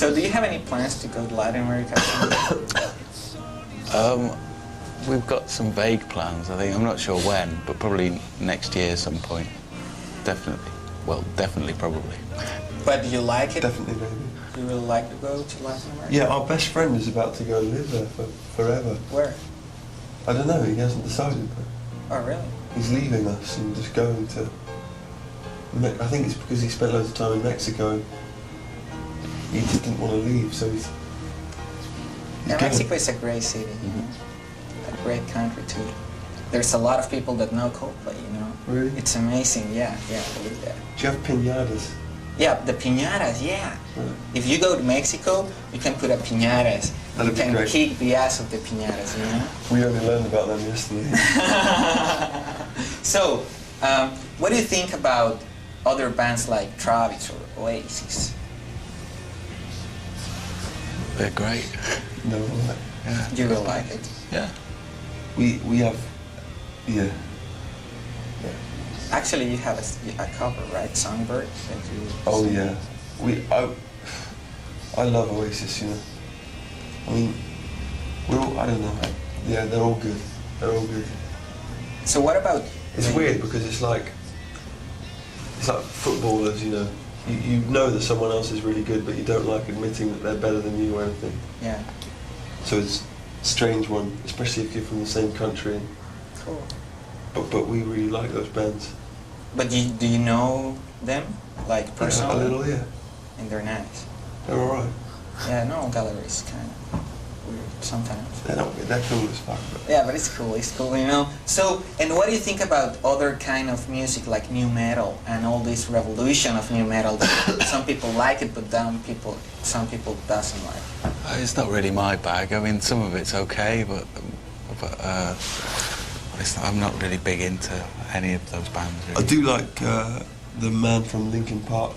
So do you have any plans to go to Latin America? We've got some vague plans, I think. I'm not sure when, but probably next year at some point. Definitely. Well, definitely, probably. But do you like it? Definitely, maybe. Do you really like to go to Latin America? Yeah, our best friend is about to go and live there for forever. Where? I don't know, he hasn't decided, but Oh, really? he's leaving us and just going to... I think it's because he spent loads of time in Mexico and he just didn't want to leave, so he's Yeah, going. Mexico is a great city, you know? A great country too. There's a lot of people that know Coldplay, you know? Really? It's amazing, yeah, I believe that. Do you have piñatas? Yeah, the piñatas, yeah. Right. If you go to Mexico, you can put up piñatas. That'd You be can great. kick the ass of the piñatas, you know? We only learned about them yesterday. So, what do you think about other bands like Travis or Oasis? They're great. No, right. Yeah. Do you really like it? Yeah. We have... Yeah. Actually, you have a cover, right? Songbird? That you Oh yeah. I love Oasis, you know. I mean, we're all, I don't know. Yeah, they're all good. They're all good. So what about... It's weird because it's like footballers, you know. You know that someone else is really good, but you don't like admitting that they're better than you or anything. Yeah. So it's a strange one, especially if you're from the same country. Cool. But we really like those bands. But do you know them? Like personally? Yeah, a little, yeah. And they're nice. They're alright. Yeah, no, gallery is kind of weird sometimes. They're cool as fuck. But Yeah, but it's cool, you know? So, and what do you think about other kind of music like new metal and all this revolution of new metal that some people like it, but some people doesn't like? It's not really my bag. I mean, some of it's okay, but I'm not really big into any of those bands, really. I do like the man from Linkin Park,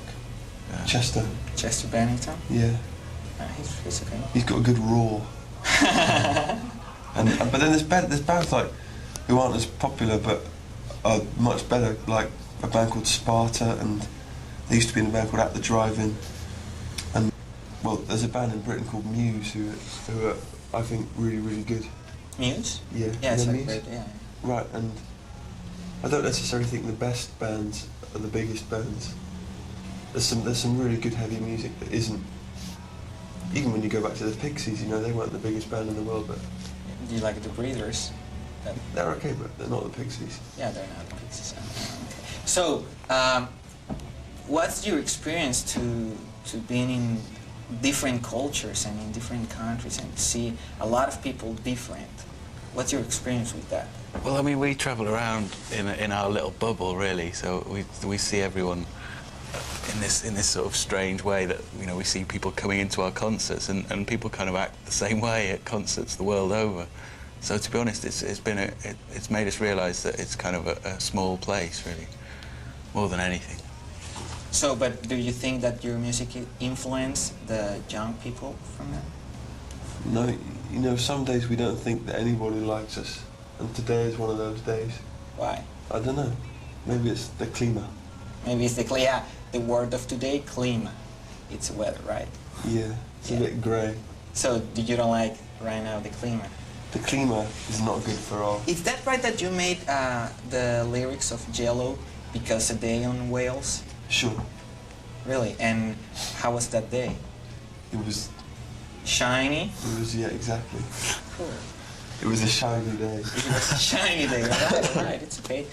Yeah. Chester. Chester Bennington? Yeah. He's okay. He's got a good roar. But then there's bands like who aren't as popular but are much better, like a band called Sparta, and they used to be in a band called At the Drive-In. And well, there's a band in Britain called Muse who are I think really, really good. Muse? Yeah. Yeah, it's you know like Muse? great, yeah. Right, and I don't necessarily think the best bands are the biggest bands. There's some really good heavy music that isn't. Even when you go back to the Pixies, you know, they weren't the biggest band in the world, but Do you like the Breeders? they're okay, but they're not the Pixies. Yeah, they're not the Pixies. Okay. So, what's your experience to being in different cultures and in different countries and see a lot of people different? What's your experience with that? Well, I mean, we travel around in our little bubble, really. So we see everyone in this sort of strange way that, you know, we see people coming into our concerts and people kind of act the same way at concerts the world over. So to be honest, it's made us realise that it's kind of a small place, really, more than anything. So, but do you think that your music influenced the young people from that? No, you know, some days we don't think that anybody likes us, and today is one of those days. Why? I don't know. Maybe it's the clima. Maybe it's the word of today, clima. It's weather, right? Yeah, it's a bit grey. So you don't like right now the clima? The clima is not good for all. Is that right that you made the lyrics of Jello because a day on Wales? Sure. Really? And how was that day? It was, Shiny? yeah, exactly. Cool. It was a shiny day. It was a shiny day, right, it's okay.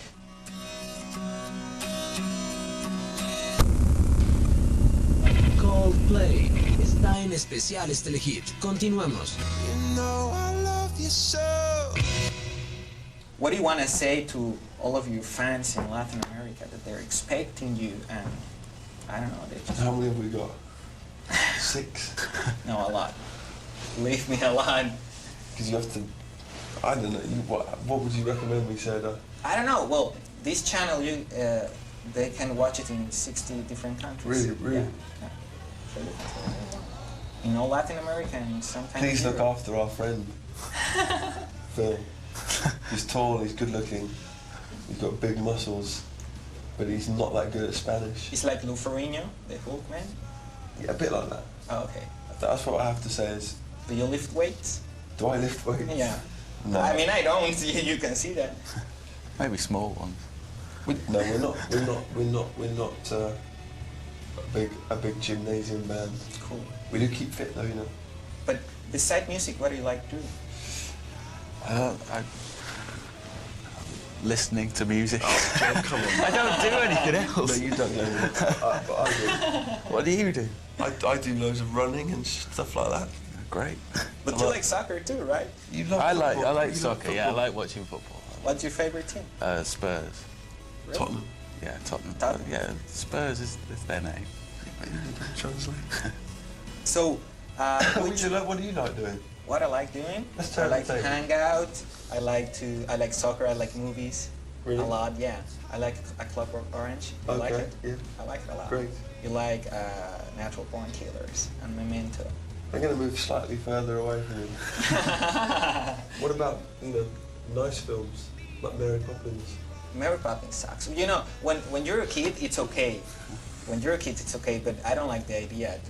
Coldplay está en especiales Telehit. Continuamos. You know I love you so. What do you want to say to all of your fans in Latin America that they're expecting you and, I don't know, they just... How many have we got? 6? No, a lot. Leave me a lot. Because you have to, I don't know, what would you recommend me say that? I don't know, well, this channel, they can watch it in 60 different countries. Really? Yeah. In all Latin America and some kind Please of look after our friend, Phil. He's tall, he's good looking, he's got big muscles, but he's not that good at Spanish. It's like Lou Ferrigno, the Hulk man. Yeah, a bit like that. Oh, okay. That's what I have to say is, Do you lift weights? do I lift weights? Yeah. No. I mean, I don't. You can see that. Maybe small ones. No, we're not a big gymnasium band. Cool. We do keep fit though, you know. But beside music, what do you like to do? Listening to music. Oh, come on. I don't do anything No, else. you don't know. But I do. What do you do? I do loads of running and stuff like that. Great. But you like soccer too, right? You love I football. like You soccer. love Yeah, I football. like watching football. What's your favorite team? Spurs. Really? Tottenham. Yeah, Tottenham. Tottenham. Yeah, Spurs is their name. Translate. So, What do you like doing? what I like doing? Let's I turn like the to table. hang out. I like soccer. I like movies. Really? A lot, yeah. I like A Clockwork Orange. You like Okay, it? yeah. I like it a lot. Great. You like Natural Born Killers and Memento. I'm going to move slightly further away from you. What about, nice films like Mary Poppins? Mary Poppins sucks. You know, when you're a kid, it's okay. When you're a kid, it's okay, but I don't like the idea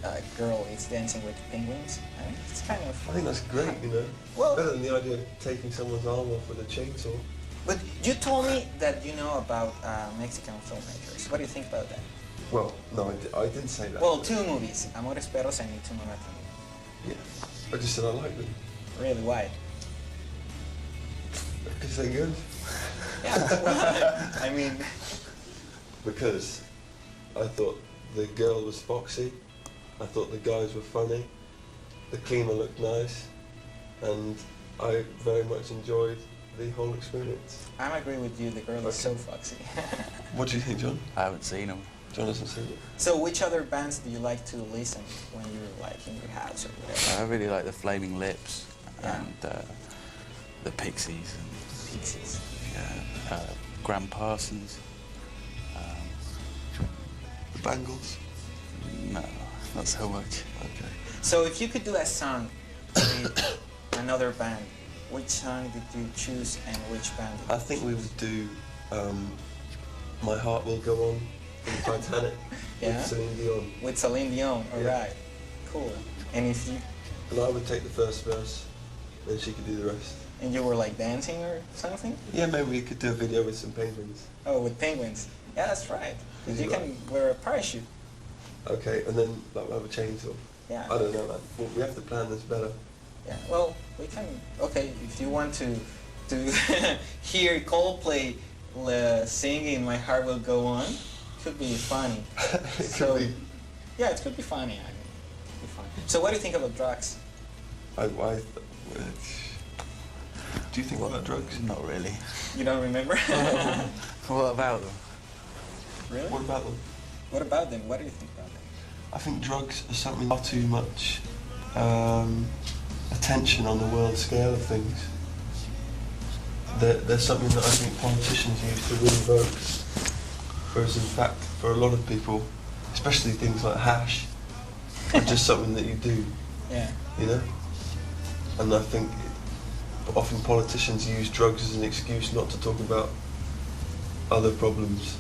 a girl is dancing with penguins. I mean, it's kind of... I think that's great, you know. Well- Better than the idea of taking someone's arm off with a chainsaw. But you told me that you know about Mexican filmmakers. What do you think about that? Well, no, I didn't say that. Well, two movies, Amores Perros and Y tú no me atiendes. Yeah. I just said I like them. Really, why? Because they're good. Yeah, why? I mean... Because I thought the girl was foxy, I thought the guys were funny, the cleaner looked nice, and I very much enjoyed the whole experience. I agree with you, the girl is so foxy. What do you think, John? I haven't seen them. John hasn't seen it. So which other bands do you like to listen when you're like in your house or whatever? I really like the Flaming Lips Yeah. and the Pixies and Pixies. Graham Parsons. The Bangles? No, not so much. Okay. So if you could do a song with another band, which song did you choose and which band did you I think we would do My Heart Will Go On from Titanic Yeah? with Celine Dion. With Celine Dion, Yeah. alright. Cool. And if you And I would take the first verse, then she could do the rest. and you were like dancing or something? Yeah, maybe we could do a video with some penguins. Oh, with penguins. Yeah, that's right. Because you can wear a parachute. Okay, and then like we'll have a chainsaw. Yeah. I don't know, man. Well, we have to plan this better. Yeah. Well, we can. Okay, if you want to hear Coldplay singing "My Heart Will Go On," could be funny. It So, could be. yeah, it could be funny. I mean, it'd be fun. So, what do you think about drugs? Do you think about drugs? Not really. You don't remember? What about them? Really? What about them? What about them? What do you think about them? I think drugs are something far too much attention on the world scale of things. They're something that I think politicians use to win votes. Whereas in fact, for a lot of people, especially things like hash, are just something that you do, Yeah. you know? And I think often politicians use drugs as an excuse not to talk about other problems.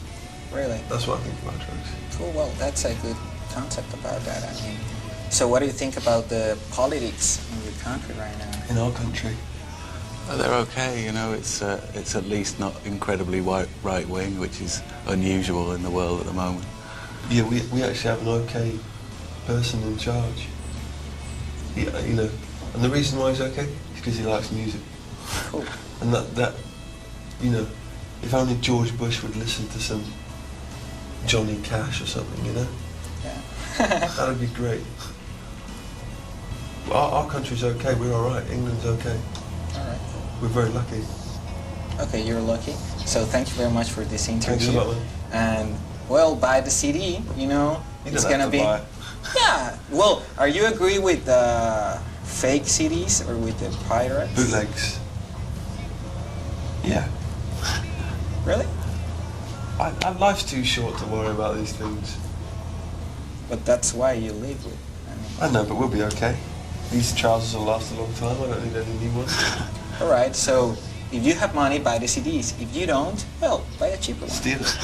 Really? That's what I think about drugs. Cool. Well, that's a good concept about that. I mean, so what do you think about the politics in your country right now? In our country, They're okay, you know. It's at least not incredibly right wing, which is unusual in the world at the moment. yeah, we actually have an okay person in charge. Yeah, you know, and the reason why he's okay is because he likes music. Cool. And that, you know, if only George Bush would listen to some Johnny Cash or something, you know, Yeah. that'd be great. Our country's okay, we're all right. England's okay. All right. We're very lucky. Okay, you're lucky. So thank you very much for this interview. Thanks a lot, man. And well, buy the CD. You know, You it's don't gonna have to be. buy it. Yeah. Well, are you agree with the fake CDs or with the pirates? Bootlegs. Yeah. Really? Life's too short to worry about these things. But that's why you live with. I know, but we'll be okay. These trousers will last a long time. I don't need any new ones. All right. So if you have money, buy the CDs. If you don't, well, buy a cheaper one. Steal it.